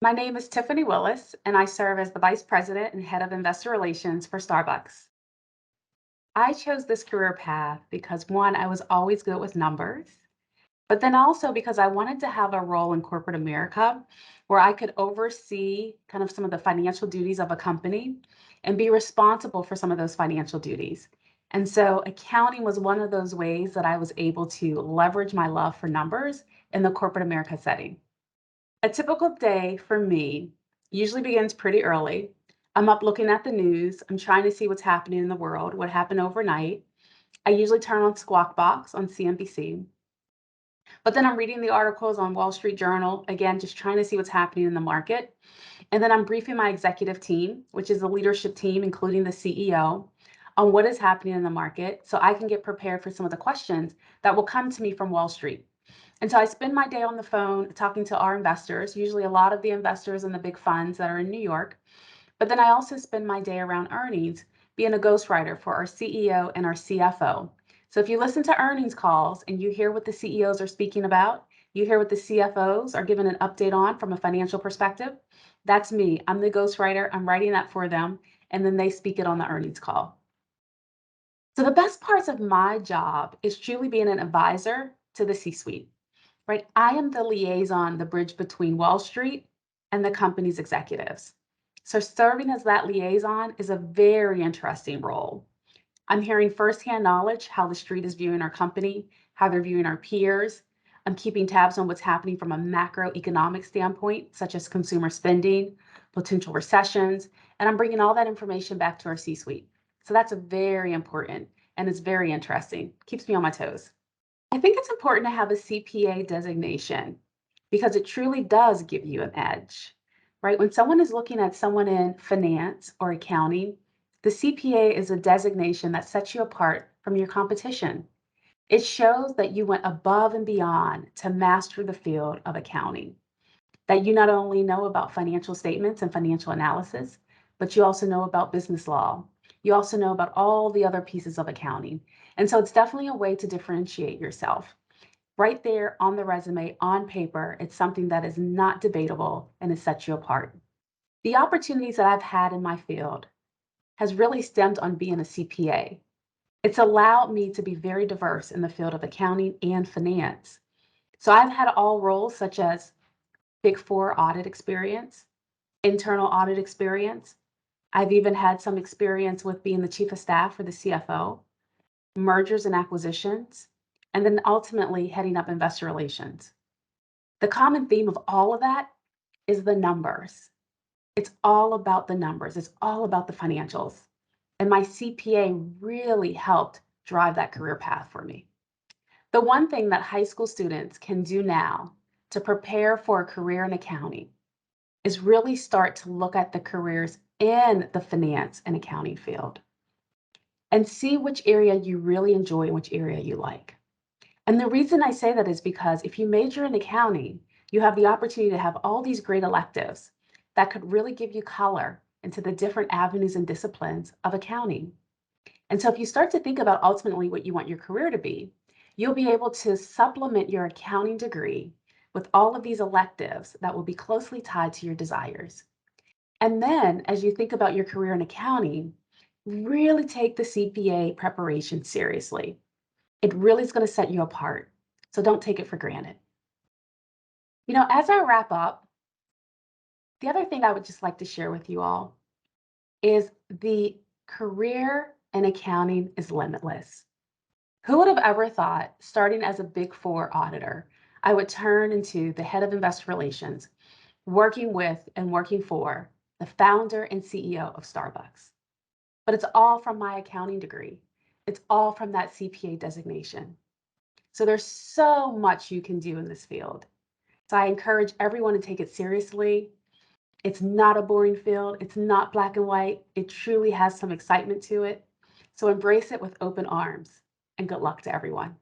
My name is Tiffany Willis, and I serve as the Vice President and Head of Investor Relations for Starbucks. I chose this career path because one, I was always good with numbers, but then also because I wanted to have a role in corporate America where I could oversee kind of some of the financial duties of a company and be responsible for some of those financial duties. And so accounting was one of those ways that I was able to leverage my love for numbers in the corporate America setting. A typical day for me usually begins pretty early. I'm up looking at the news. I'm trying to see what's happening in the world, what happened overnight. I usually turn on Squawk Box on CNBC, but then I'm reading the articles on Wall Street Journal, again, just trying to see what's happening in the market. And then I'm briefing my executive team, which is the leadership team, including the CEO, on what is happening in the market so I can get prepared for some of the questions that will come to me from Wall Street. And so I spend my day on the phone talking to our investors, usually a lot of the investors in the big funds that are in New York. But then I also spend my day around earnings being a ghostwriter for our CEO and our CFO. So if you listen to earnings calls and you hear what the CEOs are speaking about, you hear what the CFOs are giving an update on from a financial perspective, that's me. I'm the ghostwriter. I'm writing that for them, and then they speak it on the earnings call. So the best parts of my job is truly being an advisor to the C-suite. Right? I am the liaison, the bridge between Wall Street and the company's executives. So serving as that liaison is a very interesting role. I'm hearing firsthand knowledge how the street is viewing our company, how they're viewing our peers. I'm keeping tabs on what's happening from a macroeconomic standpoint, such as consumer spending, potential recessions, and I'm bringing all that information back to our C-suite. So that's very important and it's very interesting. Keeps me on my toes. I think it's important to have a CPA designation because it truly does give you an edge, right? When someone is looking at someone in finance or accounting, the CPA is a designation that sets you apart from your competition. It shows that you went above and beyond to master the field of accounting, that you not only know about financial statements and financial analysis, but you also know about business law. You also know about all the other pieces of accounting. And so it's definitely a way to differentiate yourself. Right there on the resume, on paper, it's something that is not debatable and it sets you apart. The opportunities that I've had in my field has really stemmed on being a CPA. It's allowed me to be very diverse in the field of accounting and finance. So I've had all roles such as Big Four audit experience, internal audit experience. I've even had some experience with being the chief of staff for the CFO, mergers and acquisitions, and then ultimately heading up investor relations. The common theme of all of that is the numbers. It's all about the numbers. It's all about the financials. And my CPA really helped drive that career path for me. The one thing that high school students can do now to prepare for a career in accounting is really start to look at the careers in the finance and accounting field and see which area you really enjoy and which area you like. And the reason I say that is because if you major in accounting, you have the opportunity to have all these great electives that could really give you color into the different avenues and disciplines of accounting. And so if you start to think about ultimately what you want your career to be, you'll be able to supplement your accounting degree with all of these electives that will be closely tied to your desires. And then as you think about your career in accounting, really take the CPA preparation seriously. It really is going to set you apart. So don't take it for granted. As I wrap up, the other thing I would just like to share with you all is the career in accounting is limitless. Who would have ever thought, starting as a Big Four auditor, I would turn into the head of investor relations, working with and working for the founder and CEO of Starbucks? But it's all from my accounting degree. It's all from that CPA designation. So there's so much you can do in this field. So I encourage everyone to take it seriously. It's not a boring field. It's not black and white. It truly has some excitement to it. So embrace it with open arms and good luck to everyone.